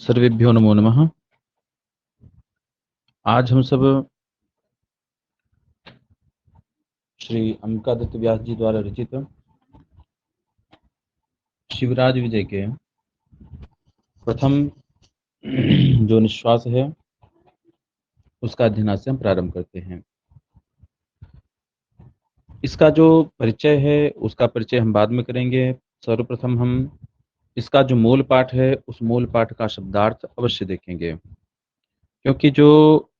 सर्वेभ्यो नमो नमः। आज हम सब श्री अंबिकादत्त व्यास जी द्वारा रचित शिवराज विजय के प्रथम जो निश्वास है उसका अध्ययन आज से हम प्रारंभ करते हैं। इसका जो परिचय है उसका परिचय हम बाद में करेंगे। सर्वप्रथम हम इसका जो मूल पाठ है उस मूल पाठ का शब्दार्थ अवश्य देखेंगे, क्योंकि जो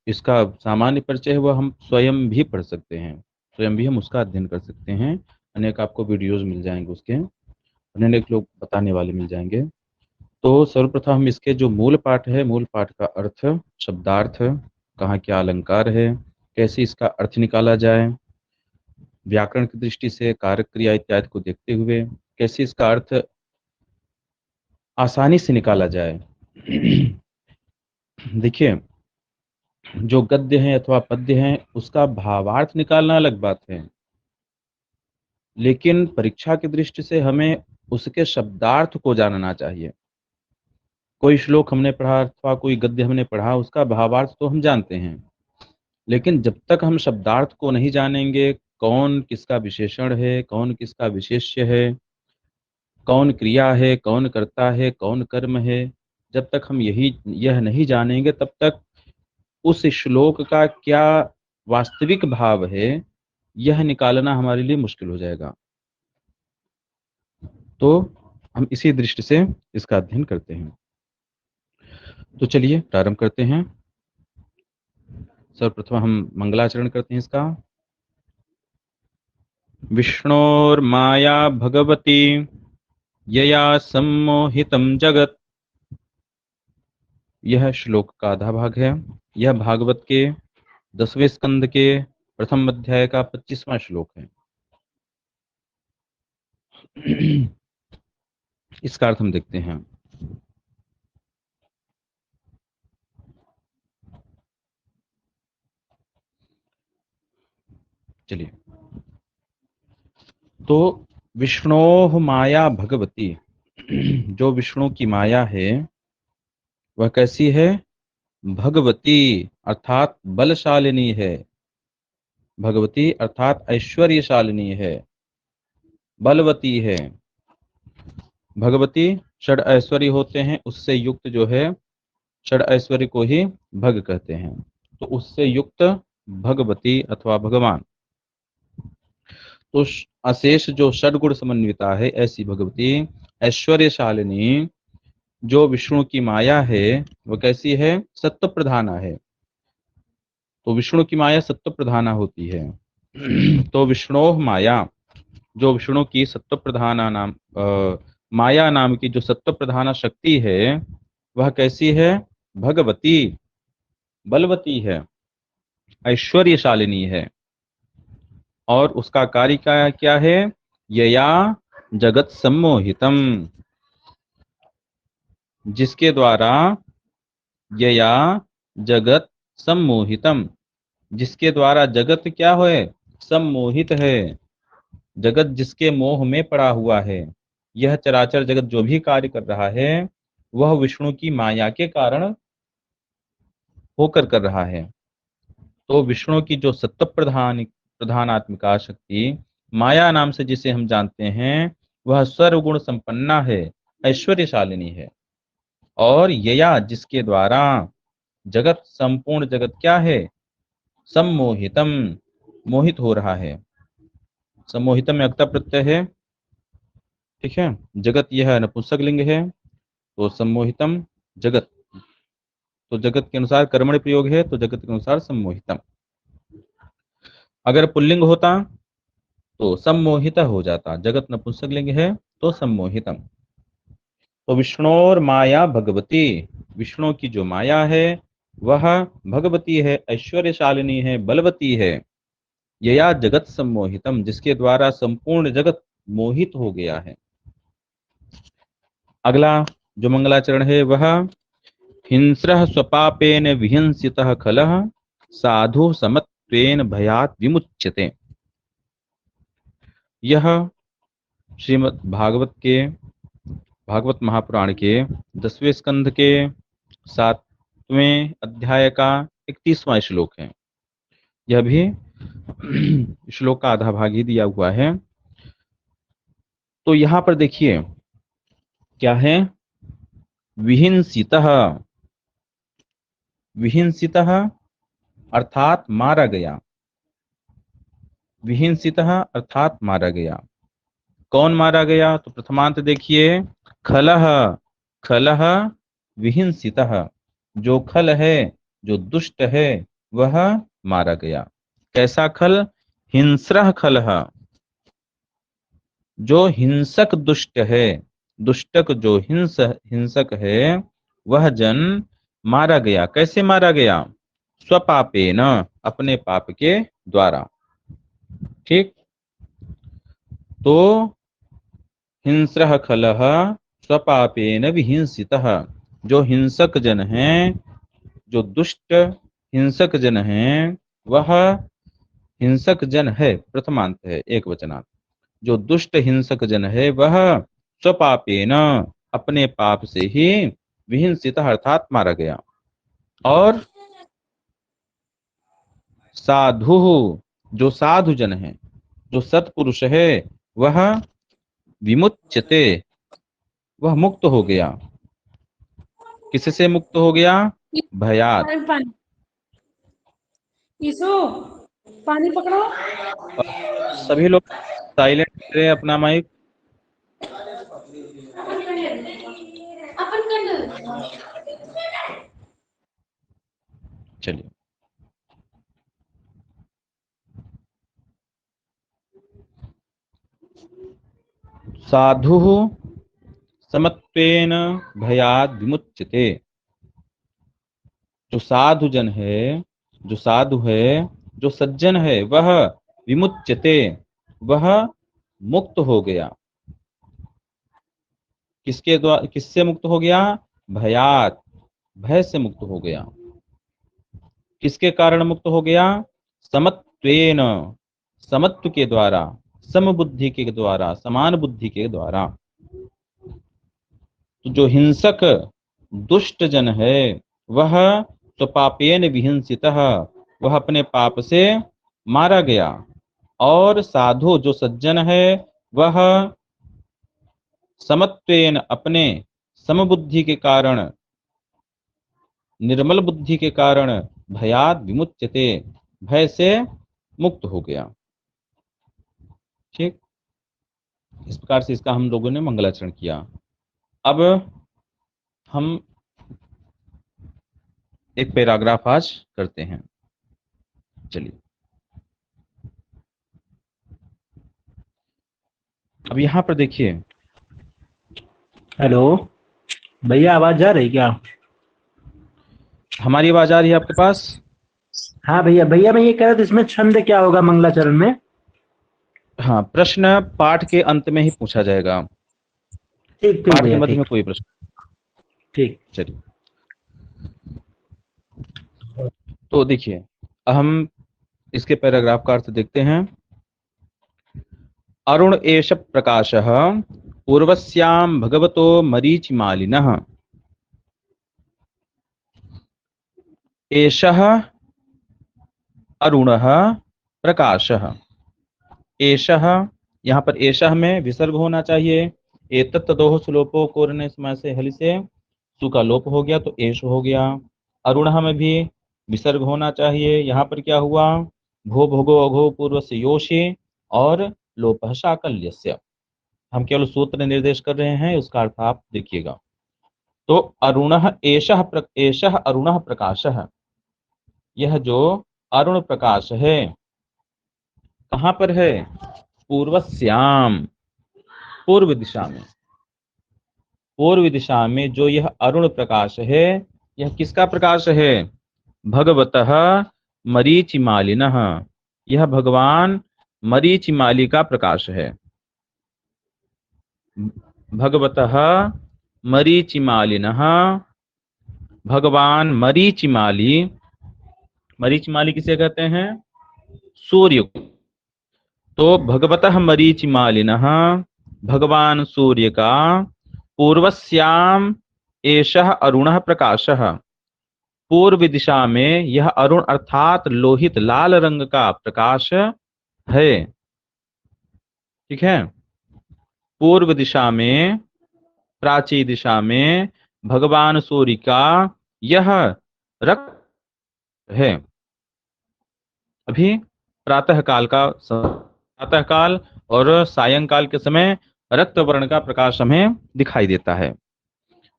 इसका सामान्य परिचय है वह हम स्वयं भी पढ़ सकते हैं, स्वयं भी हम उसका अध्ययन कर सकते हैं। अनेक आपको वीडियोज मिल जाएंगे, उसके अनेक लोग बताने वाले मिल जाएंगे। तो सर्वप्रथम हम इसके जो मूल पाठ है, मूल पाठ का अर्थ, शब्दार्थ, कहाँ क्या अलंकार है, कैसे इसका अर्थ निकाला जाए, व्याकरण की दृष्टि से कारक क्रिया इत्यादि को देखते हुए कैसे इसका अर्थ आसानी से निकाला जाए। देखिए, जो गद्य है अथवा पद्य है उसका भावार्थ निकालना अलग बात है, लेकिन परीक्षा की दृष्टि से हमें उसके शब्दार्थ को जानना चाहिए। कोई श्लोक हमने पढ़ा अथवा कोई गद्य हमने पढ़ा, उसका भावार्थ तो हम जानते हैं, लेकिन जब तक हम शब्दार्थ को नहीं जानेंगे, कौन किसका विशेषण है, कौन किसका विशेष्य है, कौन क्रिया है, कौन कर्ता है, कौन कर्म है, जब तक हम यह नहीं जानेंगे तब तक उस श्लोक का क्या वास्तविक भाव है यह निकालना हमारे लिए मुश्किल हो जाएगा। तो हम इसी दृष्टि से इसका अध्ययन करते हैं। तो चलिए प्रारंभ करते हैं। सर्वप्रथम हम मंगलाचरण करते हैं इसका। विष्णोर्माया भगवती यया सम्मोहितं जगत। यह श्लोक का आधा भाग है। यह भागवत के 10वें स्कंद के प्रथम अध्याय का 25वां श्लोक है। इसका अर्थ हम देखते हैं। चलिए, तो विष्णोः माया भगवती, जो विष्णु की माया है वह कैसी है? भगवती अर्थात बलशालिनी है। भगवती अर्थात ऐश्वर्यशालिनी है, बलवती है। भगवती षड ऐश्वर्य होते हैं, उससे युक्त जो है षड ऐश्वर्य को ही भग कहते हैं। तो उससे युक्त भगवती अथवा भगवान, तो अशेष जो षडगुण समन्विता है ऐसी भगवती ऐश्वर्यशालिनी जो विष्णु की माया है वह कैसी है? सत्व प्रधाना है। तो विष्णु की माया सत्व प्रधाना होती है। तो विष्णोः माया, जो विष्णु की सत्व प्रधाना नाम माया नाम की जो सत्व प्रधाना शक्ति है वह कैसी है? भगवती, बलवती है, ऐश्वर्यशालिनी है। और उसका कार्य क्या है? यया जगत सम्मोहितम, जिसके द्वारा, यया जगत सम्मोहितम, जिसके द्वारा जगत क्या है? सम्मोहित है। जगत जिसके मोह में पड़ा हुआ है, यह चराचर जगत जो भी कार्य कर रहा है वह विष्णु की माया के कारण होकर कर रहा है। तो विष्णु की जो सत्व प्रधानात्मिका शक्ति माया नाम से जिसे हम जानते हैं वह सर्वगुण संपन्ना है, ऐश्वर्यशालिनी है। और यया, जिसके द्वारा जगत, संपूर्ण जगत क्या है? सम्मोहितम, मोहित हो रहा है। सम्मोहितम में अक्ता प्रत्यय है, ठीक है। जगत यह नपुंसक लिंग है, तो सम्मोहितम जगत, तो जगत के अनुसार कर्मणि प्रयोग है, तो जगत के अनुसार सम्मोहितम। अगर पुल्लिंग होता तो सम्मोहित हो जाता, जगत नपुंसक लिंग है तो सम्मोहितम। तो विष्णोर माया भगवती, विष्णु की जो माया है वह भगवती है, ऐश्वर्यशालिनी है, बलवती है। यया जगत सम्मोहितम, जिसके द्वारा संपूर्ण जगत मोहित हो गया है। अगला जो मंगलाचरण है वह हिंस्रः स्वपापेन विहिंसितः खलः साधु समत्वेन भयात् विमुच्यते। यह श्रीमद् भागवत के, भागवत महापुराण के 10वें स्कंध के 7वें अध्याय का 31वां श्लोक है। यह भी श्लोक का आधा भाग ही दिया हुआ है। तो यहां पर देखिए क्या है, विहिंसितः, विहिंसितः अर्थात मारा गया, विहिंसितः अर्थात मारा गया। कौन मारा गया? तो प्रथमांत देखिए, खलः, खलः विहिंसितः, जो खल है, जो दुष्ट है, वह मारा गया। कैसा खल? हिंस्रः खलः, जो हिंसक दुष्ट है, दुष्टक जो हिंसक है, वह जन मारा गया। कैसे मारा गया? स्वपापेन, अपने पाप के द्वारा। ठीक, तो हिंस्रः खलः स्वपापेन विहिंसितः, जो हिंसक जन है, जो दुष्ट हिंसक जन है, वह हिंसक जन है, प्रथमांत है, एक वचनांत। जो दुष्ट हिंसक जन है वह स्वपापेन, अपने पाप से ही विहिंसितः अर्थात मारा गया। और साधु, जो साधु जन है, जो सत्पुरुष है, वह विमुच्यते, वह मुक्त हो गया। किससे मुक्त हो गया? भयात। पानी, ईसु पानी पकड़ो। सभी लोग साइलेंट करें अपना माइक। चलिए, साधु समत्वेन भयाद विमुच्यते, जो साधु जन है, जो साधु है, जो सज्जन है, वह विमुच्यते, वह मुक्त हो गया। किसके द्वारा, किससे मुक्त हो गया? भयात, भय से मुक्त हो गया। किसके कारण मुक्त हो गया? समत्वेन, समत्व के द्वारा, समबुद्धि के द्वारा, समान बुद्धि के द्वारा। तो जो हिंसक दुष्ट जन है, वह तो पापेन विहिंसितः, वह अपने पाप से मारा गया। और साधु जो सज्जन है, वह समत्वेन, अपने समबुद्धि के कारण, निर्मल बुद्धि के कारण, भयाद विमुच्यते, भय से मुक्त हो गया। ठीक, इस प्रकार से इसका हम लोगों ने मंगलाचरण किया। अब हम एक पैराग्राफ आज करते हैं। चलिए, अब यहाँ पर देखिए। हेलो भैया, आवाज जा रही क्या? हमारी आवाज आ रही है आपके पास? हाँ भैया, भैया मैं ये कह रहा था, इसमें छंद क्या होगा मंगलाचरण में? हाँ, प्रश्न पाठ के अंत में ही पूछा जाएगा। ठीक ठीक पाठ के भैया, मध्य में ठीक कोई प्रश्न। ठीक। चलिए, तो देखिए, हम इसके पैराग्राफ का अर्थ देखते हैं। अरुण एष प्रकाशः पूर्वस्यां भगवतो मरीचिमालिनः, एषः अरुणः प्रकाशः। एषः, यहाँ पर एषः में विसर्ग होना चाहिए। एतत् तदोः सुलोपो कोरने समय से हलि से सु का लोप हो गया तो एष हो गया। अरुणः में भी विसर्ग होना चाहिए। यहाँ पर क्या हुआ? भो भोगो अघो पूर्व से योषि और लोपः शाकल्यस्य। हम केवल सूत्र निर्देश कर रहे हैं, उसका अर्थ आप देखिएगा। तो अरुणः एषः अरुणः प्रकाशः, यह जो अरुण प्रकाश है, कहाँ पर है? पूर्वस्याम, पूर्व दिशा में। पूर्व दिशा में जो यह अरुण प्रकाश है, यह किसका प्रकाश है? भगवतः मरीचिमालिनः, यह भगवान मरीचिमाली का प्रकाश है। भगवतः मरीचिमालिनः, भगवान मरीचिमाली, मरीचिमाली किसे कहते हैं? सूर्य को। तो भगवतः मरीचिमालिनः, भगवान सूर्य का, पूर्वस्याम, एषः अरुणः प्रकाशः, पूर्व दिशा में यह अरुण अर्थात लोहित लाल रंग का प्रकाश है। ठीक है, पूर्व दिशा में, प्राची दिशा में भगवान सूर्य का यह रक्त है। अभी प्रातः काल का प्रातः काल और सायंकाल के समय रक्त वर्ण का प्रकाश हमें दिखाई देता है।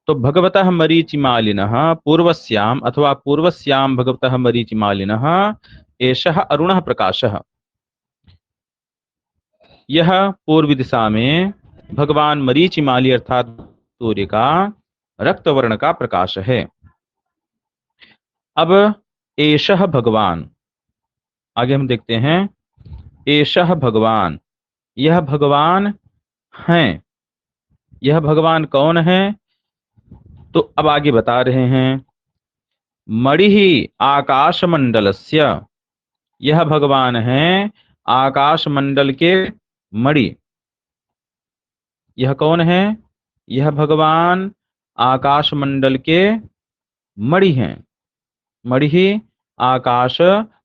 तो भगवतः मरीचिमालिनः पूर्वस्याम अथवा पूर्वस्याम भगवतः मरीचिमालिनः एषः अरुणः प्रकाशः, यह पूर्व दिशा में भगवान मरीचिमाली अर्थात सूर्य का रक्त वर्ण का प्रकाश है। अब एषः भगवान, आगे हम देखते हैं, एषः भगवान, यह भगवान हैं। यह भगवान कौन है? तो अब आगे बता रहे हैं, मणिः आकाशमंडलस्य, यह भगवान है आकाश मंडल के मणि। यह कौन है? यह भगवान आकाश मंडल के मणि हैं। मणिः आकाश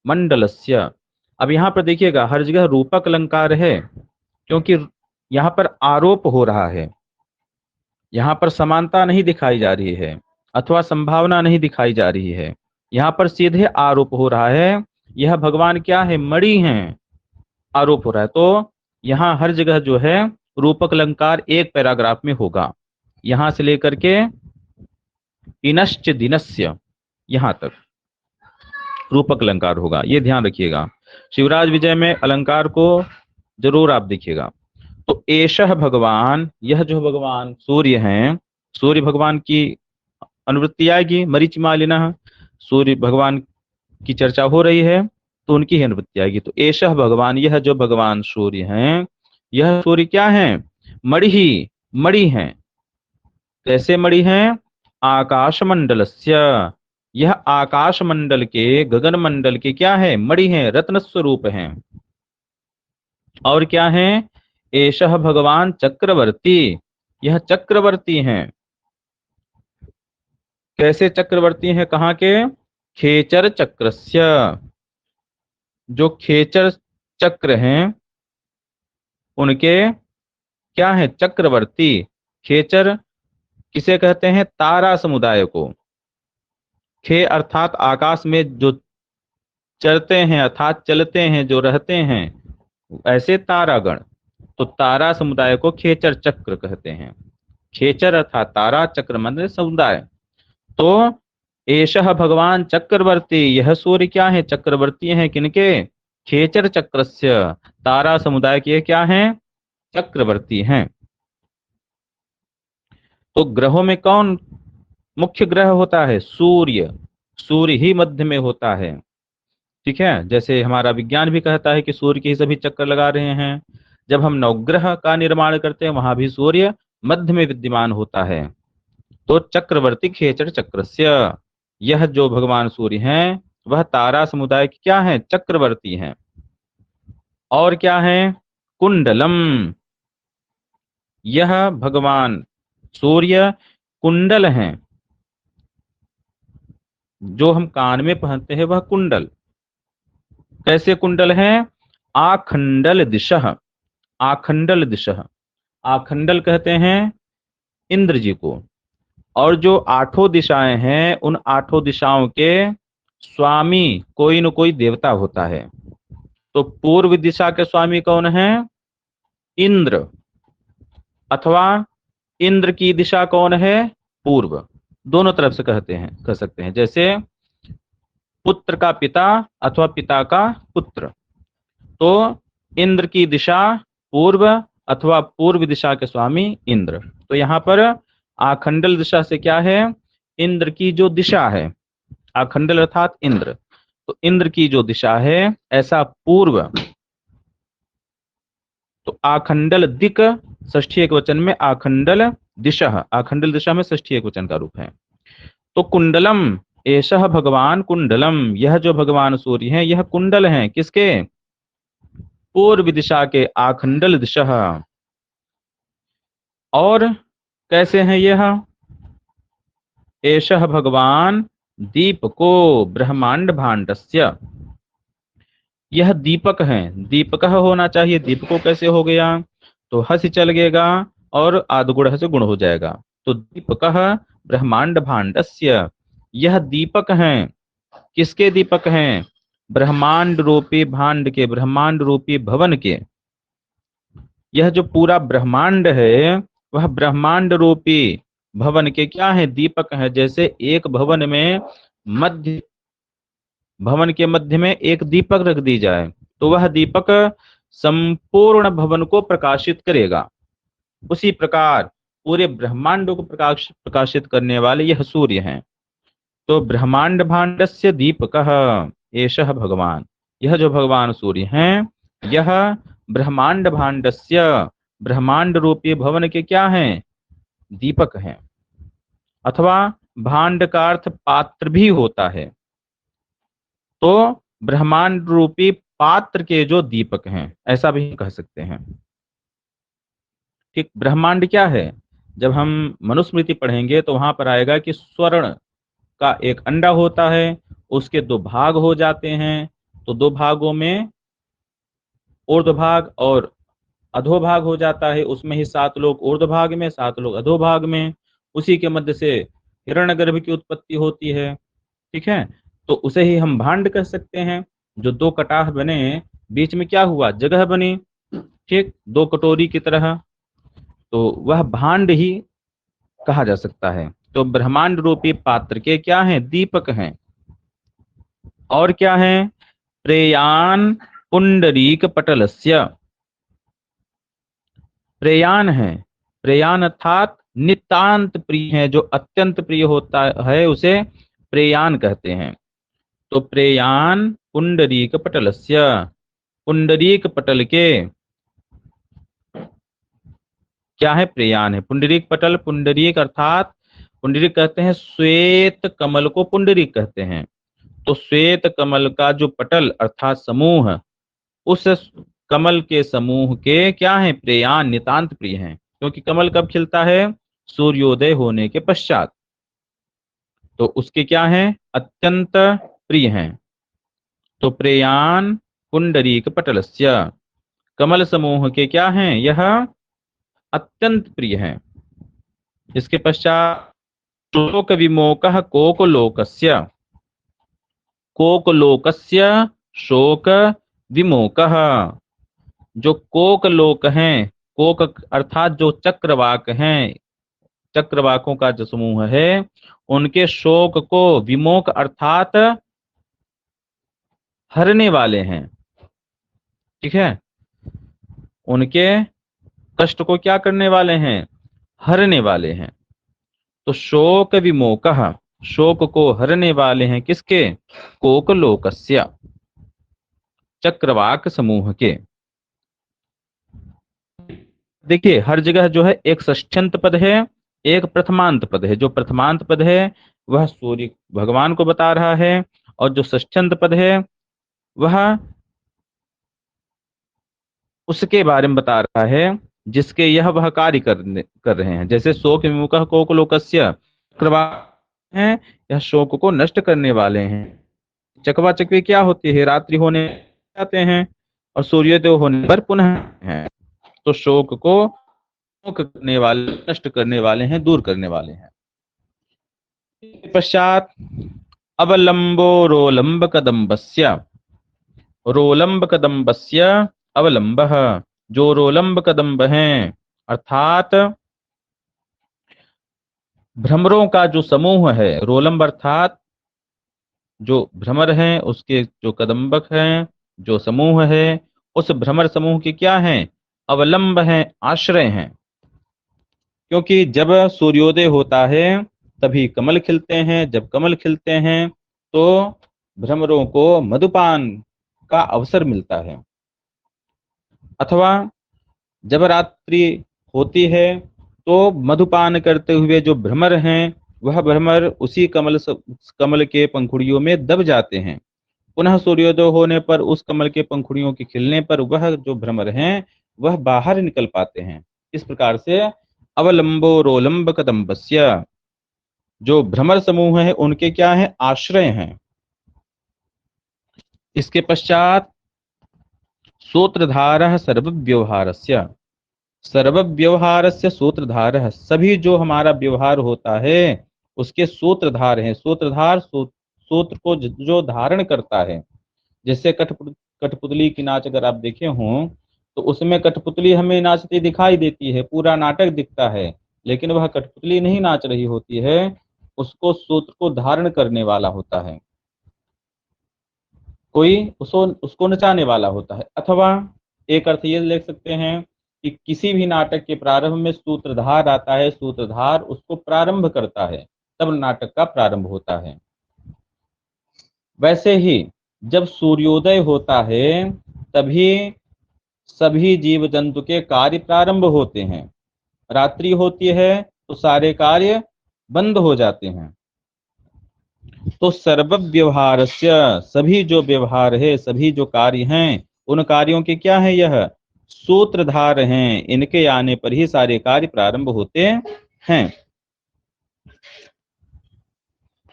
मंडलस्य। अब यहां पर देखिएगा हर जगह रूपक अलंकार है, क्योंकि यहां पर आरोप हो रहा है, यहां पर समानता नहीं दिखाई जा रही है अथवा संभावना नहीं दिखाई जा रही है, यहां पर सीधे आरोप हो रहा है। यह भगवान क्या है? मणि हैं, आरोप हो रहा है। तो यहां हर जगह जो है रूपक अलंकार एक पैराग्राफ में होगा, यहां से लेकर के इनश्च दिनस्य यहां तक रूपक अलंकार होगा, ये ध्यान रखिएगा। शिवराज विजय में अलंकार को जरूर आप देखिएगा। तो एषः भगवान, यह जो भगवान सूर्य हैं, सूर्य भगवान की अनुवृत्ति आएगी, मरीचिमालिनः, सूर्य भगवान की चर्चा हो रही है तो उनकी ही अनुवृत्ति आएगी। तो एषः भगवान, यह जो भगवान सूर्य हैं, यह सूर्य क्या हैं? मणि, मणि हैं। कैसे मणि हैं? आकाश मंडलस्य, यह आकाश मंडल के, गगन मंडल के क्या है? मणि हैं, रत्न स्वरूप हैं। और क्या है? एषः भगवान चक्रवर्ती, यह चक्रवर्ती हैं। कैसे चक्रवर्ती हैं? कहाँ के? खेचर चक्रस्य, जो खेचर चक्र हैं उनके क्या है? चक्रवर्ती। खेचर किसे कहते हैं? तारा समुदाय को। खे अर्थात आकाश में जो चलते हैं अर्थात चलते हैं, जो रहते हैं, ऐसे तारागण। तो तारा समुदाय को खेचर चक्र कहते हैं। खेचर अर्थात तारा, चक्र मतलब समुदाय। तो एषः भगवान चक्रवर्ती, यह सूर्य क्या है? चक्रवर्ती हैं। किनके? खेचर चक्रस्य, तारा समुदाय के क्या हैं? चक्रवर्ती हैं। तो ग्रहों में कौन मुख्य ग्रह होता है? सूर्य। सूर्य ही मध्य में होता है। ठीक है, जैसे हमारा विज्ञान भी कहता है कि सूर्य के ही सभी चक्कर लगा रहे हैं। जब हम नवग्रह का निर्माण करते हैं वहां भी सूर्य मध्य में विद्यमान होता है। तो चक्रवर्ती खेचर चक्रस्य, यह जो भगवान सूर्य हैं वह तारा समुदाय के क्या है? चक्रवर्ती हैं। और क्या है? कुंडलम, यह भगवान सूर्य कुंडल हैं। जो हम कान में पहनते हैं वह कुंडल। कैसे कुंडल हैं? आखंडल दिशः, आखंडल दिशः, आखंडल कहते हैं इंद्र जी को। और जो आठों दिशाएं हैं उन आठों दिशाओं के स्वामी कोई न कोई देवता होता है। तो पूर्व दिशा के स्वामी कौन है? इंद्र, अथवा इंद्र की दिशा कौन है? पूर्व। दोनों तरफ से कहते हैं, कह सकते हैं। जैसे पुत्र का पिता अथवा पिता का पुत्र, तो इंद्र की दिशा पूर्व अथवा पूर्व दिशा के स्वामी इंद्र। तो यहाँ पर आखंडल दिशा से क्या है? इंद्र की जो दिशा है, आखंडल अर्थात इंद्र, तो इंद्र की जो दिशा है ऐसा पूर्व। तो आखंडल दिक षष्ठी एकवचन में आखंडल दिशा, आखंडल दिशा में षष्ठी एकवचन का रूप है। तो कुंडलम, एषः भगवान कुंडलम, यह जो भगवान सूर्य हैं यह कुंडल हैं। किसके? पूर्व दिशा के, आखंडल दिशा। और कैसे हैं यह? एषः भगवान दीपको ब्रह्मांड भाण्डस्य। यह दीपक है, दीपकः होना चाहिए, दीपको कैसे हो गया, तो हस चल गएगा और आदगुण से गुण हो जाएगा। तो दीपकः ब्रह्मांड भाण्डस्य, यह दीपक हैं। किसके दीपक हैं? ब्रह्मांड रूपी भांड के, ब्रह्मांड रूपी भवन के। यह जो पूरा ब्रह्मांड है वह ब्रह्मांड रूपी भवन के क्या है? दीपक है। जैसे एक भवन में मध्य, भवन के मध्य में एक दीपक रख दी जाए तो वह दीपक संपूर्ण भवन को प्रकाशित करेगा। उसी प्रकार पूरे ब्रह्मांड को प्रकाशित करने वाले यह सूर्य हैं। तो ब्रह्मांड भाण्डस्य दीपकः एषः भगवान, यह जो भगवान सूर्य हैं यह ब्रह्मांड भाण्डस्य, ब्रह्मांड रूपी भवन के क्या हैं? दीपक हैं। अथवा भांड का अर्थ पात्र भी होता है, तो ब्रह्मांड रूपी पात्र के जो दीपक हैं ऐसा भी कह सकते हैं। ठीक, ब्रह्मांड क्या है? जब हम मनुस्मृति पढ़ेंगे तो वहां पर आएगा कि स्वर्ण का एक अंडा होता है, उसके दो भाग हो जाते हैं, तो दो भागों में ऊर्ध्वभाग और अधोभाग हो जाता है, उसमें ही 7 लोग ऊर्ध्वभाग में, 7 लोग अधोभाग में, उसी के मध्य से हिरण्यगर्भ की उत्पत्ति होती है। ठीक है, तो उसे ही हम भांड कह सकते हैं। जो दो कटाह बने, बीच में क्या हुआ? जगह बनी, ठीक, दो कटोरी की तरह, तो वह भांड ही कहा जा सकता है। तो ब्रह्मांड रूपी पात्र के क्या हैं? दीपक हैं। और क्या है? प्रेयान पुंडरीक पटलस्य, प्रेयान है। प्रेयान अर्थात नितांत प्रिय है, जो अत्यंत प्रिय होता है उसे प्रेयान कहते हैं। तो प्रेयान पुंडरीक पटलस्य, पुंडरीक पटल के क्या है? प्रेयान है। पुंडरीक पटल, पुंडरीक अर्थात, पुंडरीक कहते हैं श्वेत कमल को पुंडरीक कहते हैं। तो श्वेत कमल का जो पटल अर्थात समूह, उस कमल के समूह के क्या है? प्रेयान, नितांत प्रिय हैं। क्योंकि कमल कब खिलता है? सूर्योदय होने के पश्चात, तो उसके क्या है? अत्यंत प्रिय हैं। तो प्रेयान पुंडरीक पटलस्य, कमल समूह के क्या हैं? यह अत्यंत प्रिय हैं। इसके पश्चात शोक विमोकः कोकलोकस्य, कोकलोकस्य शोक विमोकः, जो कोकलोक हैं, कोक अर्थात जो चक्रवाक हैं, चक्रवाकों का जो समूह है, उनके शोक को, विमोक अर्थात हरने वाले हैं। ठीक है, उनके कष्ट को क्या करने वाले हैं? हरने वाले हैं। तो शोक विमोकः, शोक को हरने वाले हैं किसके? कोकलोकस्य, चक्रवाक समूह के। देखिए हर जगह जो है एक षष्ठ्यंत पद है, एक प्रथमांत पद है। जो प्रथमांत पद है वह सूर्य भगवान को बता रहा है, और जो षष्ठ्यंत पद है वह उसके बारे में बता रहा है जिसके यह वह कार्य कर रहे हैं। जैसे शोक विमुखः कोकलोकस्य, चक्रवाक है, यह शोक को नष्ट करने वाले हैं। चकवा चकवी क्या होती है? रात्रि होने जाते हैं और सूर्योदय होने पर पुनः है। तो शोक को करने वाले, नष्ट करने वाले हैं, दूर करने वाले हैं। पश्चात अवलंबो रोलंब कदम्बस्य, रोलंब कदम्बस्य अवलंबः, जो रोलंब कदम्ब हैं अर्थात भ्रमरों का जो समूह है, रोलंब अर्थात जो भ्रमर हैं उसके जो कदम्बक हैं, जो समूह है, उस भ्रमर समूह के क्या हैं? अवलंब हैं, आश्रय हैं। क्योंकि जब सूर्योदय होता है तभी कमल खिलते हैं, जब कमल खिलते हैं तो भ्रमरों को मधुपान का अवसर मिलता है। अथवा जब रात्रि होती है तो मधुपान करते हुए जो भ्रमर हैं वह भ्रमर उसी कमल के पंखुड़ियों में दब जाते हैं। पुनः सूर्योदय होने पर उस कमल के पंखुड़ियों के खिलने पर वह जो भ्रमर हैं वह बाहर निकल पाते हैं। इस प्रकार से अवलंबो रोलंब कदम्बस्य, जो भ्रमर समूह है उनके क्या है, आश्रय हैं। इसके पश्चात सूत्रधारः सर्वव्यवहारस्य, सर्वव्यवहारस्य सूत्रधारः, सभी जो हमारा व्यवहार होता है उसके सूत्रधार हैं। सूत्रधार सूत्र को जो धारण करता है। जैसे कठपुतली की नाच अगर आप देखे हों तो उसमें कठपुतली हमें नाचती दिखाई देती है, पूरा नाटक दिखता है, लेकिन वह कठपुतली नहीं नाच रही होती है, उसको सूत्र को धारण करने वाला होता है, कोई उसको उसको नचाने वाला होता है। अथवा एक अर्थ ये ले सकते हैं कि किसी भी नाटक के प्रारंभ में सूत्रधार आता है, सूत्रधार उसको प्रारंभ करता है, तब नाटक का प्रारंभ होता है। वैसे ही जब सूर्योदय होता है तभी सभी जीव जंतु के कार्य प्रारंभ होते हैं। रात्रि होती है तो सारे कार्य बंद हो जाते हैं। तो सर्व व्यवहारस्य, सभी जो व्यवहार है, सभी जो कार्य हैं, उन कार्यों के क्या है, यह सूत्रधार हैं। इनके आने पर ही सारे कार्य प्रारंभ होते हैं।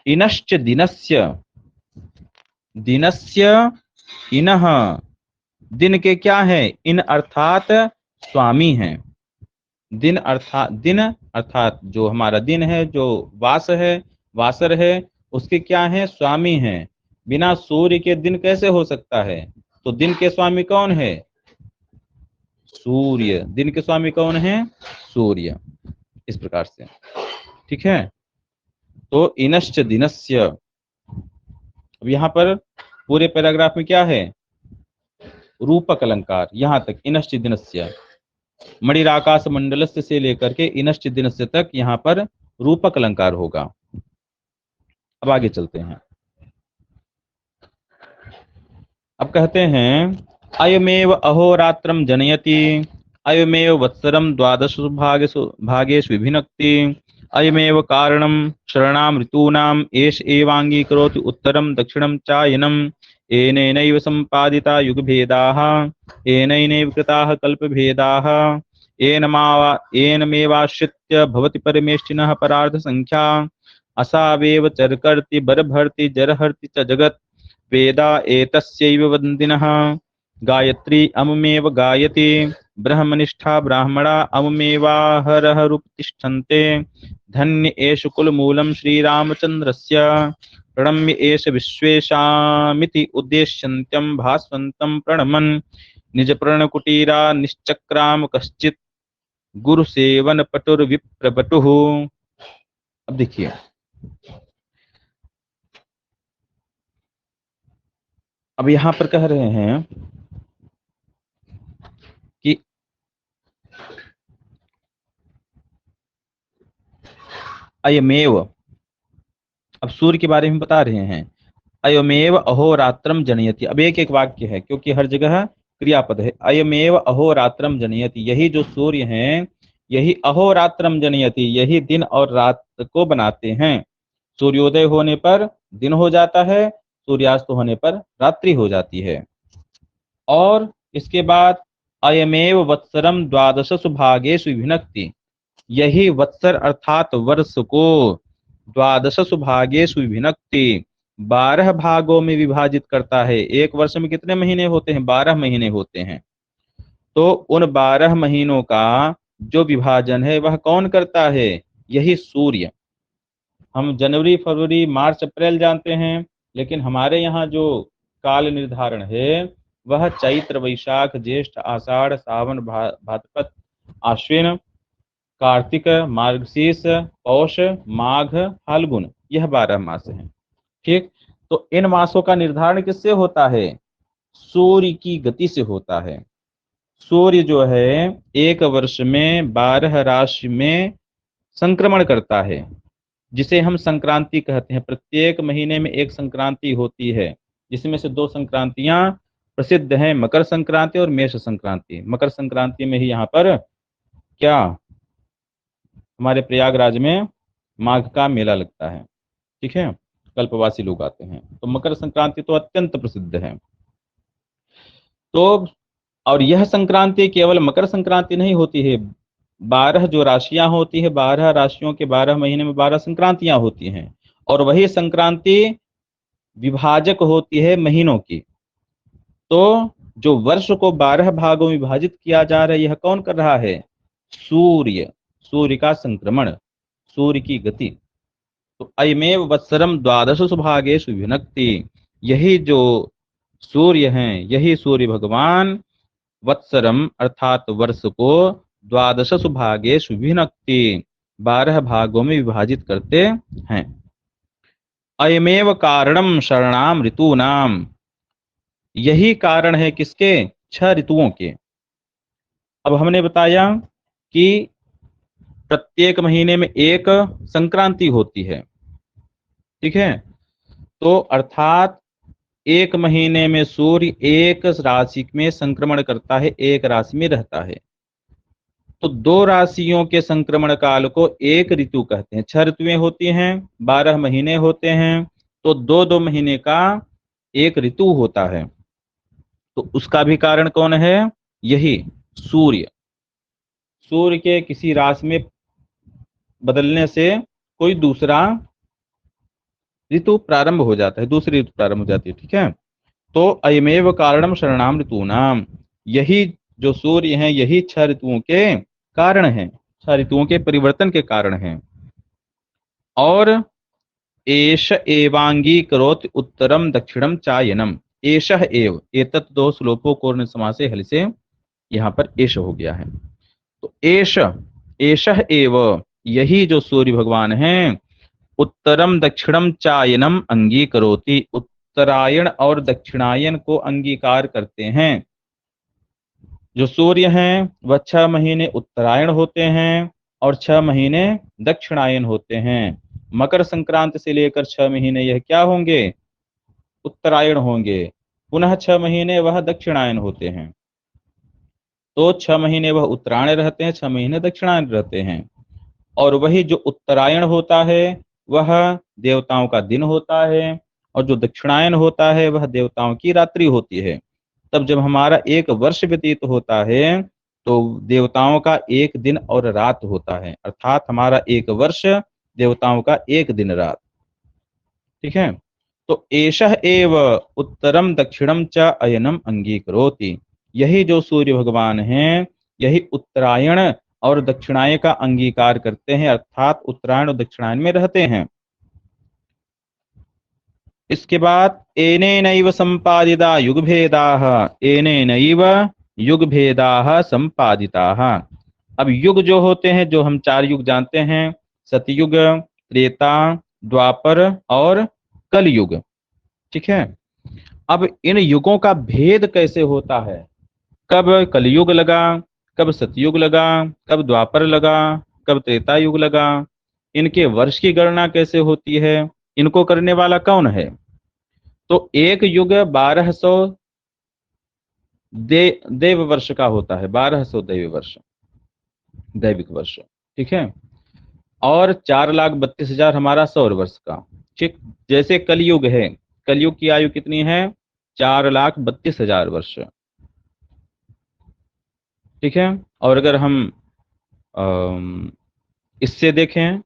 इनश्च दिनस्य, दिनस्य इनः, दिन के क्या है, इन अर्थात स्वामी हैं। दिन अर्थात जो हमारा दिन है, जो वासर है, उसके क्या है, स्वामी हैं। बिना सूर्य के दिन कैसे हो सकता है? तो दिन के स्वामी कौन है? सूर्य। दिन के स्वामी कौन है? सूर्य। इस प्रकार से, ठीक है। तो इनश्च दिनस्य, अब यहाँ पर पूरे पैराग्राफ में क्या है, रूपक अलंकार। यहां तक इनश्च दिनस्य, मणिराकाश मंडलस्य से लेकर के इनश्च दिनस्य तक यहाँ पर रूपक अलंकार होगा। अब आगे चलते हैं। अब कहते हैं अयमेव अहोरात्रम जनयति, अयमेव वत्सरम द्वादश भागेषु विभिनक्ति, अयमेव कारणम शरणाम ऋतूनाम एष एवांगीकरोति उत्तरम दक्षिणम चायनम, एनेनैव सम्पादिता युगभेदाः, एनैनैव कृताः कल्पभेदाः, एनमेवाश्रित्य भवति परमेष्टिनः परार्थ संख्या, असावेव चरकर्ति बरभर्ति जरहर्ति च जगत्, वेदा एतस्यैव वन्दिनः, गायत्री अमुमेव गायति, ब्रह्मनिष्ठा ब्राह्मणा अमुमेवाहरहरुपतिष्ठन्ते, धन्य एष कुलमूलं श्रीरामचन्द्रस्य, प्रणम्य एष विश्वेशामिति उद्देश्यन्त्यं भास्वन्तं प्रणमन्, निजप्रणकुटीरा निश्चक्राम कश्चित्, गुरुसेवन पटुर्विप्रपटुः। अब देखिए, अब यहां पर कह रहे हैं कि अयमेव, अब सूर्य के बारे में बता रहे हैं, अयमेव अहोरात्रम जनयति। अब एक एक वाक्य है क्योंकि हर जगह क्रियापद है। अयमेव अहोरात्रम जनयति, यही जो सूर्य हैं यही अहोरात्रम जनयति, यही दिन और रात को बनाते हैं। सूर्योदय होने पर दिन हो जाता है, सूर्यास्त होने पर रात्रि हो जाती है। और इसके बाद अयमेव वत्सरम द्वादशसु भागेषु विभक्ति, यही वत्सर अर्थात वर्ष को द्वादशसु भागेषु विभक्ति, 12 भागों में विभाजित करता है। एक वर्ष में कितने महीने होते हैं? 12 महीने होते हैं। तो उन 12 महीनों का जो विभाजन है वह कौन करता है? यही सूर्य। हम जनवरी फरवरी मार्च अप्रैल जानते हैं, लेकिन हमारे यहाँ जो काल निर्धारण है वह चैत्र वैशाख ज्येष्ठ आषाढ़ सावन भाद्रपद आश्विन कार्तिक मार्गशीर्ष पौष माघ फाल्गुन, यह 12 मास हैं। ठीक, तो इन मासों का निर्धारण किससे होता है? सूर्य की गति से होता है। सूर्य जो है एक वर्ष में 12 राशि में संक्रमण करता है, जिसे हम संक्रांति कहते हैं। प्रत्येक महीने में एक संक्रांति होती है, जिसमें से 2 संक्रांतियां प्रसिद्ध हैं, मकर संक्रांति और मेष संक्रांति। मकर संक्रांति में ही यहाँ पर क्या, हमारे प्रयागराज में माघ का मेला लगता है। ठीक है, कल्पवासी लोग आते हैं, तो मकर संक्रांति तो अत्यंत प्रसिद्ध है। तो और यह संक्रांति केवल मकर संक्रांति नहीं होती है, 12 जो राशियां होती है, 12 राशियों के 12 महीने में 12 संक्रांतियां होती हैं, और वही संक्रांति विभाजक होती है महीनों की। तो जो वर्ष को 12 भागों में विभाजित किया जा रहा है, यह कौन कर रहा है? सूर्य। सूर्य का संक्रमण, सूर्य की गति। तो अयमेव वत्सरम द्वादशसु भागेषु विभक्ति, यही जो सूर्य हैं, यही सूर्य भगवान वत्सरम अर्थात वर्ष को द्वादशसु भागेषु विभक्ति, 12 भागों में विभाजित करते हैं। अयमेव कारणम शरणाम ऋतूनाम, यही कारण है किसके? 6 ऋतुओं के। अब हमने बताया कि प्रत्येक महीने में एक संक्रांति होती है, ठीक है। तो अर्थात एक महीने में सूर्य एक राशि में संक्रमण करता है, एक राशि में रहता है। तो 2 राशियों के संक्रमण काल को एक ऋतु कहते हैं। 6 ऋतुएं होती हैं, 12 महीने होते हैं, तो 2-2 महीने का एक ऋतु होता है। तो उसका भी कारण कौन है? यही सूर्य। सूर्य के किसी राशि में बदलने से कोई दूसरा ऋतु प्रारंभ हो जाता है, दूसरी ऋतु प्रारंभ हो जाती है, ठीक है। तो अयमेव कारणम शरणाम ऋतूनाम, यही जो सूर्य हैं, यही 6 ऋतुओं के कारण हैं, 6 ऋतुओं के परिवर्तन के कारण हैं। और एष एवांगी करोति उत्तरम दक्षिणम चायनम, एषः एव, एतत् 2 श्लोकों को समास से हल से यहाँ पर एष हो गया है। तो एषः एव, यही जो सूर्य भगवान हैं, उत्तरम दक्षिणम चायनम अंगीकरोति, उत्तरायण और दक्षिणायन को अंगीकार करते हैं। जो सूर्य हैं वह 6 महीने उत्तरायण होते हैं और 6 महीने दक्षिणायन होते हैं। मकर संक्रांति से लेकर 6 महीने यह क्या होंगे? उत्तरायण होंगे। पुनः 6 महीने वह दक्षिणायन होते हैं। तो 6 महीने वह उत्तरायण रहते हैं, 6 महीने दक्षिणायन रहते हैं। और वही जो उत्तरायण होता है वह देवताओं का दिन होता है, और जो दक्षिणायन होता है वह देवताओं की रात्रि होती है। तब जब हमारा एक वर्ष व्यतीत होता है तो देवताओं का एक दिन और रात होता है, अर्थात हमारा एक वर्ष देवताओं का एक दिन रात, ठीक है। तो एषः एव उत्तरम दक्षिणम च अयनम अंगीकरोति, यही जो सूर्य भगवान हैं, यही उत्तरायण और दक्षिणायन का अंगीकार करते हैं, अर्थात उत्तरायण और दक्षिणायन में रहते हैं। इसके बाद एनेनैव संपादिता युगभेदाः, एनेनैव युगभेदाः संपादिताः। अब युग जो होते हैं, जो हम 4 युग जानते हैं, सतयुग, त्रेता, द्वापर और कलयुग, ठीक है। अब इन युगों का भेद कैसे होता है? कब कलयुग लगा, कब सतयुग लगा, कब द्वापर लगा, कब त्रेता युग लगा, इनके वर्ष की गणना कैसे होती है, इनको करने वाला कौन है? तो एक युग 1200 देव वर्ष का होता है, 1200 दैव वर्ष, दैविक वर्ष, ठीक है। और 4,32,000 हमारा सौर वर्ष का, ठीक। जैसे कलयुग है, कलयुग की आयु कितनी है? 4,32,000 वर्ष, ठीक है। और अगर हम इससे देखें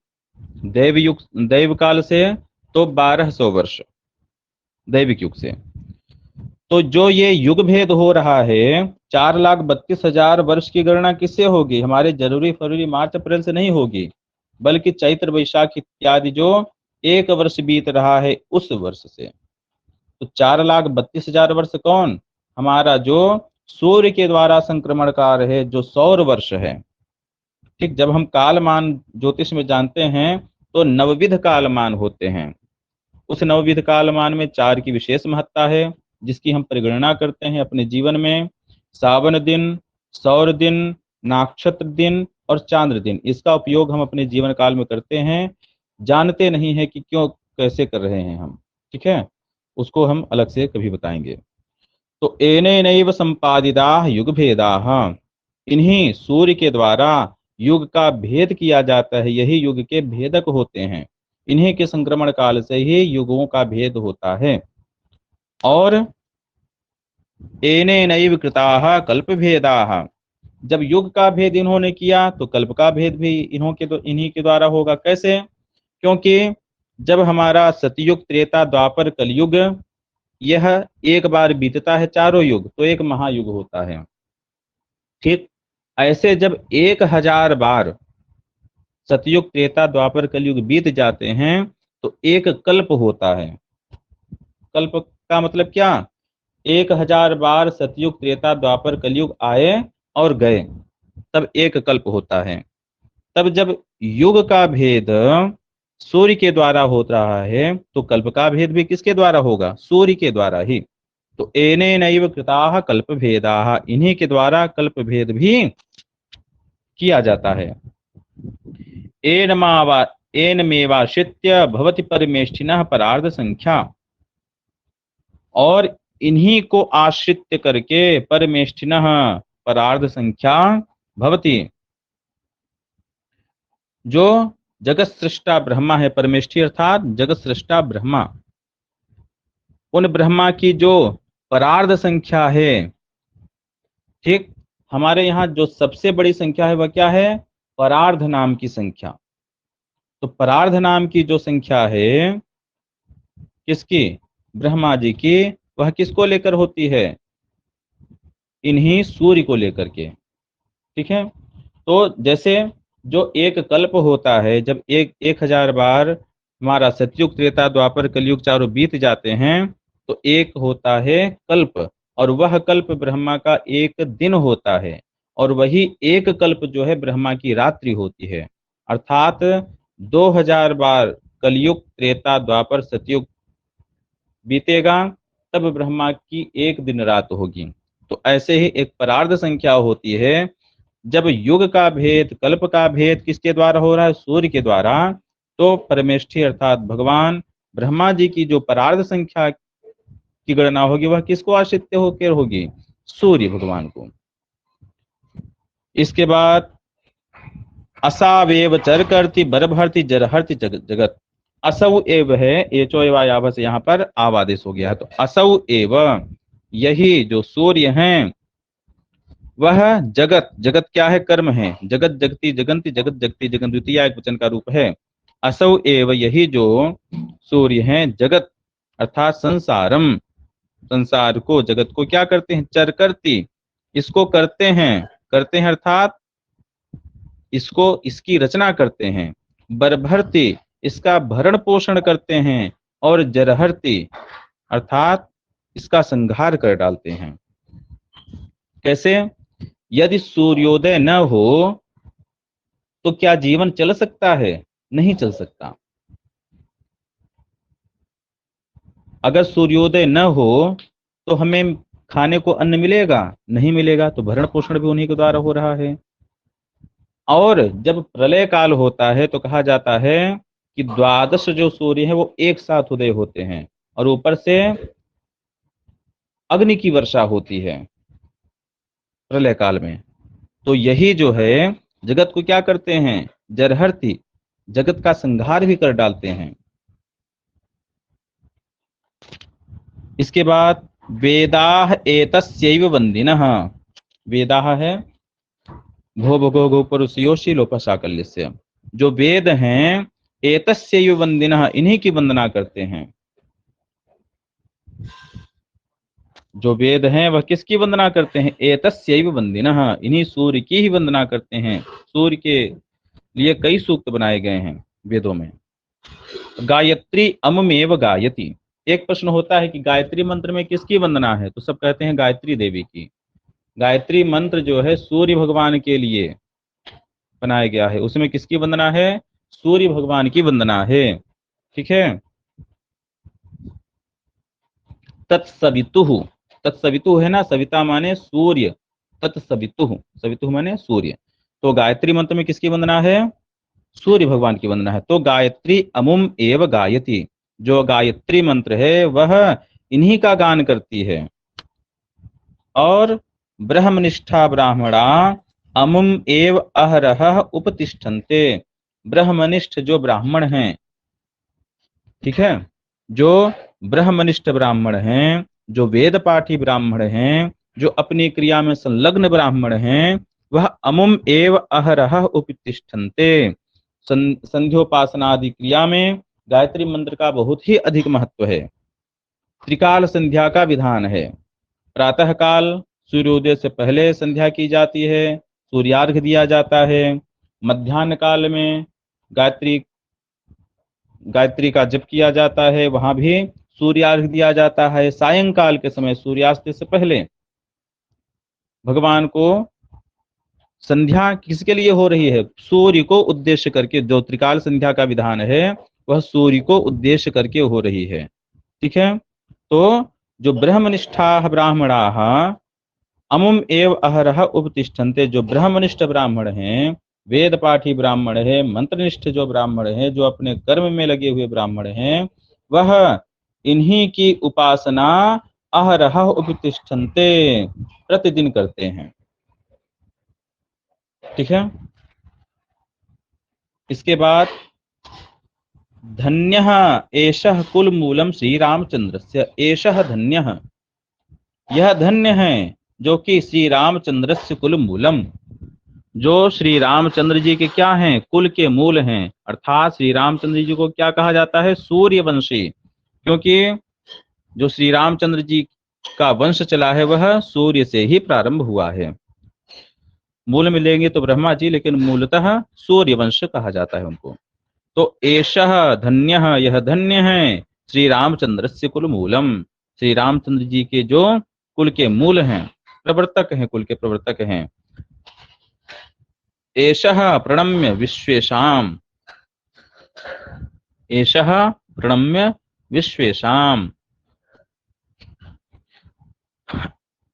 दैव युग, दैव काल से, तो 1200 वर्ष दैविक युग से। तो जो ये युग भेद हो रहा है, 4,32,000 वर्ष की गणना किससे होगी? हमारे जनवरी, फरवरी, मार्च, अप्रैल से नहीं होगी, बल्कि चैत्र, वैशाख इत्यादि जो एक वर्ष बीत रहा है उस वर्ष से। तो 4,32,000 वर्ष कौन? हमारा जो सूर्य के द्वारा संक्रमणकार है, जो सौर वर्ष है, ठीक। जब हम कालमान ज्योतिष में जानते हैं तो नवविध कालमान होते हैं। उस नवविध कालमान में 4 की विशेष महत्ता है, जिसकी हम परिगणना करते हैं अपने जीवन में। सावन दिन, सौर दिन, नक्षत्र दिन और चांद्र दिन, इसका उपयोग हम अपने जीवन काल में करते हैं, जानते नहीं है कि क्यों, कैसे कर रहे हैं हम, ठीक है। उसको हम अलग से कभी बताएंगे। तो एनेनैव संपादिताः युगभेदाः, इन्हीं सूर्य के द्वारा युग का भेद किया जाता है, यही युग के भेदक होते हैं। इन्हीं के संक्रमण काल से ही युगों का भेद होता है। और एनेनैव कृताः कल्पभेदाः, जब युग का भेद इन्होंने किया तो कल्प का भेद भी इन्हीं के द्वारा होगा। कैसे? क्योंकि जब हमारा सतयुग, त्रेता, द्वापर, कलयुग यह एक बार बीतता है, चारों युग, तो एक महायुग होता है। ठीक ऐसे जब 1000 बार सतयुग, त्रेता, द्वापर, कलयुग बीत जाते हैं तो एक कल्प होता है। कल्प का मतलब क्या? 1000 बार सतयुग, त्रेता, द्वापर, कलयुग आए और गए, तब एक कल्प होता है। तब जब युग का भेद सूर्य के द्वारा हो रहा है तो कल्प का भेद भी किसके द्वारा होगा? सूर्य के द्वारा ही। तो एनेनैव कृताः कल्प भेदाः, इन्हीं के द्वारा कल्प भेद भी किया जाता है। एनमेवाश्रित्य भवति परमेष्ठिनः परार्ध संख्या, और इन्हीं को आश्रित करके परमेष्ठिनः परार्ध संख्या भवति, जो जगत सृष्टा ब्रह्मा है। परमेष्ठी अर्थात जगत सृष्टा ब्रह्मा, उन ब्रह्मा की जो परार्ध संख्या है। ठीक, हमारे यहाँ जो सबसे बड़ी संख्या है वह क्या है? परार्ध नाम की संख्या। तो परार्ध नाम की जो संख्या है किसकी? ब्रह्मा जी की, वह किसको लेकर होती है? इन्हीं सूर्य को लेकर के। ठीक है, तो जैसे जो एक कल्प होता है, जब 1000 बार हमारा सतयुग, त्रेता, द्वापर, कलयुग चारों बीत जाते हैं तो एक होता है कल्प, और वह कल्प ब्रह्मा का एक दिन होता है, और वही एक कल्प जो है ब्रह्मा की रात्रि होती है। अर्थात 2000 बार कलयुग, त्रेता, द्वापर, सतयुग बीतेगा, तब ब्रह्मा की एक दिन रात होगी। तो ऐसे ही एक परार्ध संख्या होती है। जब युग का भेद, कल्प का भेद किसके द्वारा हो रहा है? सूर्य के द्वारा। तो परमेष्ठी अर्थात भगवान ब्रह्मा जी की जो परार्ध संख्या की गणना होगी वह किसको आश्रित होकर होगी? सूर्य भगवान को। इसके बाद असावेव चर करती बरभरती जरहरती जगत। असौ एव है, एचो एवा से यहाँ पर आव आदेश हो गया है। तो असौ एव, यही जो सूर्य हैं, वह जगत, जगत क्या है? कर्म है। जगत जगती जगंती, जगत जगती जगन द्वितीय एक वचन का रूप है। असौ एव, यही जो सूर्य हैं, जगत अर्थात संसारम, संसार को, जगत को क्या करते हैं? चर करती, इसको करते हैं अर्थात इसको, इसकी रचना करते हैं। बरभरती, इसका भरण पोषण करते हैं। और जरहरती अर्थात इसका संहार कर डालते हैं। कैसे? यदि सूर्योदय न हो तो क्या जीवन चल सकता है? नहीं चल सकता। अगर सूर्योदय न हो तो हमें खाने को अन्न मिलेगा? नहीं मिलेगा। तो भरण पोषण भी उन्हीं के द्वारा हो रहा है। और जब प्रलय काल होता है तो कहा जाता है कि 12 जो सूर्य है वो एक साथ उदय होते हैं, और ऊपर से अग्नि की वर्षा होती है प्रलय काल में। तो यही जो है जगत को क्या करते हैं? जरहरती, जगत का संहार भी कर डालते हैं। इसके बाद वेदाः एतस्यैव वन्दिनः, वेदाः है भो भगो गो परुषयोषि लोपशाकल्यस्य, जो वेद हैं एतस्यैव वन्दिनः, इन्हीं की वंदना करते हैं। जो वेद हैं वह किसकी वंदना करते हैं? एतस्यैव वन्दिनः, इन्हीं सूर्य की ही वंदना करते हैं। सूर्य के लिए कई सूक्त बनाए गए हैं वेदों में। गायत्री अममेव गायति। एक प्रश्न होता है कि गायत्री मंत्र में किसकी वंदना है? तो सब कहते हैं गायत्री देवी की। गायत्री मंत्र जो है सूर्य भगवान के लिए बनाया गया है, उसमें किसकी वंदना है? सूर्य भगवान की वंदना है। ठीक है, तत्सवितुः, तत्सवितुः है ना, सविता माने सूर्य, तत्सवितुः, सवितुः माने सूर्य। तो गायत्री मंत्र में किसकी वंदना है? सूर्य भगवान की वंदना है। तो गायत्री अमुम एव गायति, जो गायत्री मंत्र है वह इन्हीं का गान करती है। और ब्रह्मनिष्ठा ब्राह्मणा अमुम एव अहरह उपतिष्ठन्ते, ब्रह्मनिष्ठ जो ब्राह्मण हैं, ठीक है, जो ब्रह्मनिष्ठ ब्राह्मण हैं, जो वेद पाठी ब्राह्मण हैं, जो अपनी क्रिया में संलग्न ब्राह्मण हैं, वह अमुम एव अहरह उपतिष्ठन्ते। संध्योपासनादि क्रिया में गायत्री मंत्र का बहुत ही अधिक महत्व है। त्रिकाल संध्या का विधान है। प्रातः काल सूर्योदय से पहले संध्या की जाती है, सूर्यार्घ्य दिया जाता है। मध्याह्न काल में गायत्री का जप किया जाता है, वहां भी सूर्यार्घ्य दिया जाता है। सायंकाल के समय सूर्यास्त से पहले भगवान को संध्या किसके लिए हो रही है? सूर्य को उद्देश्य करके। जो त्रिकाल संध्या का विधान है वह सूर्य को उद्देश्य करके हो रही है। ठीक है, तो जो ब्रह्मनिष्ठा ब्राह्मणा अमुम एव अहरह उपतिष्ठन्ते, जो ब्रह्मनिष्ठ ब्राह्मण हैं, वेद पाठी ब्राह्मण है, मंत्रनिष्ठ जो ब्राह्मण है, जो अपने कर्म में लगे हुए ब्राह्मण हैं, वह इन्हीं की उपासना अहरह उपतिष्ठन्ते, प्रतिदिन करते हैं। ठीक है, इसके बाद धन्यः एषः कुल मूलम श्री रामचंद्रस्य। एषः धन्यः, यह धन्य है जो कि श्री रामचंद्रस्य कुल मूलम, जो श्री रामचंद्र जी के क्या हैं? कुल के मूल हैं। अर्थात श्री रामचंद्र जी को क्या कहा जाता है? सूर्यवंशी, क्योंकि जो श्री रामचंद्र जी का वंश चला है वह सूर्य से ही प्रारंभ हुआ है। मूल में लेंगे तो ब्रह्मा जी, लेकिन मूलतः सूर्यवंश कहा जाता है उनको। तो एषः धन्यः, यह धन्य है श्री रामचंद्र से कुल मूलम, श्री रामचंद्र जी के जो कुल के मूल हैं, प्रवर्तक हैं, कुल के प्रवर्तक हैं। एषः प्रणम्य विश्वेशाम, एषः प्रणम्य विश्वेशाम,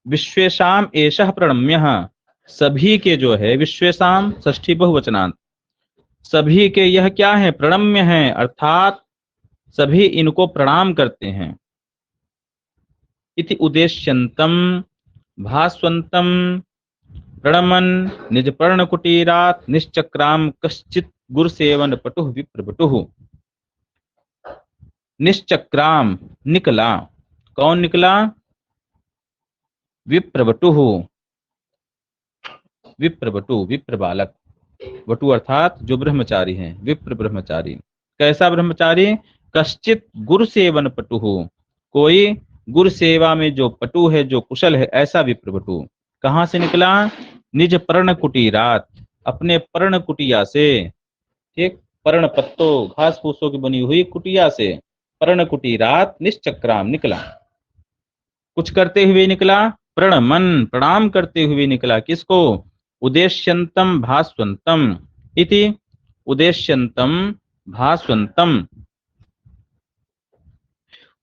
विश्वेशाम एषः प्रणम्यः, सभी के जो है, विश्वेशाम षष्ठी बहुवचनांत, सभी के यह क्या है? प्रणम्य है, अर्थात सभी इनको प्रणाम करते हैं। इति उद्देश्यंतम भास्वंतम प्रणमन निज पर्ण कुटीरात निश्चक्राम कश्चित गुरुसेवन पटुः विप्रपटुः। निश्चक्राम, निकला, कौन निकला? विप्रवटुः, विप्रवटु, विप्र बालक, वटु अर्थात जो ब्रह्मचारी हैं, विप्र ब्रह्मचारी। कैसा ब्रह्मचारी? कश्चित गुरु सेवन पटुः, कोई गुरु सेवा में जो पटु है, जो कुशल है, ऐसा विप्रवटु। कहां से निकला? निज पर्ण कुटीरात, अपने पर्ण कुटिया से। ठीक, पर्ण पत्तों घास फूसों की बनी हुई कुटिया से, पर्ण कुटीरात निश्चक्राम, निकला। कुछ करते हुए निकला, प्रणमन, प्रणाम करते हुए निकला। किसको? उद्देश्यंतम भास्वंतम इति, उद्देश्यंतम भास्वंतम,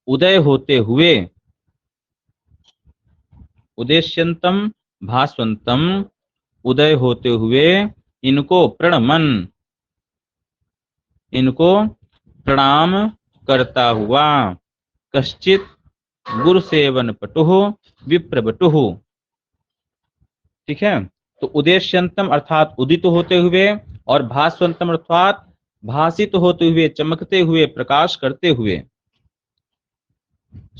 उदय होते हुए, उद्देश्यंतम भास्वंतम, उदय होते हुए इनको प्रणमन, इनको प्रणाम करता हुआ। कश्चित गुरु सेवन पटुः विप्रवटुः। ठीक है, तो उद्देश्यंतम अर्थात उदित होते हुए, और भास्वंतम अर्थात भासित होते हुए, चमकते हुए, प्रकाश करते हुए।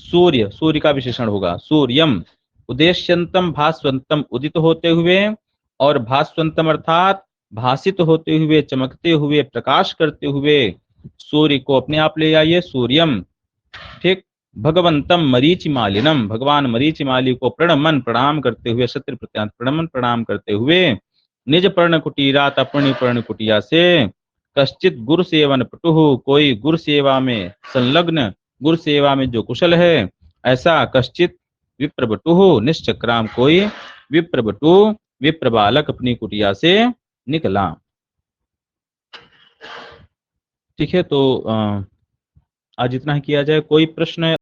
सूर्य, सूर्य का विशेषण होगा सूर्यम। उद्देश्यंतम भास्वंतम, उदित होते हुए, और भास्वंतम अर्थात भासित होते हुए, चमकते हुए, प्रकाश करते हुए सूर्य को अपने आप ले आइए, सूर्यम। ठीक, भगवंतम मरीचिमालिनम, भगवान मरीचिमाली को प्रणमन, प्रणाम करते हुए, शत्रु प्रत्यांत प्रणमन, प्रणाम करते हुए, निज पर्ण कुटीरात, अपनी पर्ण कुटिया से। कश्चित गुरु सेवन पटुः, कोई गुरु सेवा में संलग्न, गुरु सेवा में जो कुशल है, ऐसा। कश्चित विप्रवटुः निश्चक्राम, कोई विप्रवटु, विप्र बालक अपनी कुटिया से निकला। ठीक है, तो आज इतना ही किया जाए। कोई प्रश्न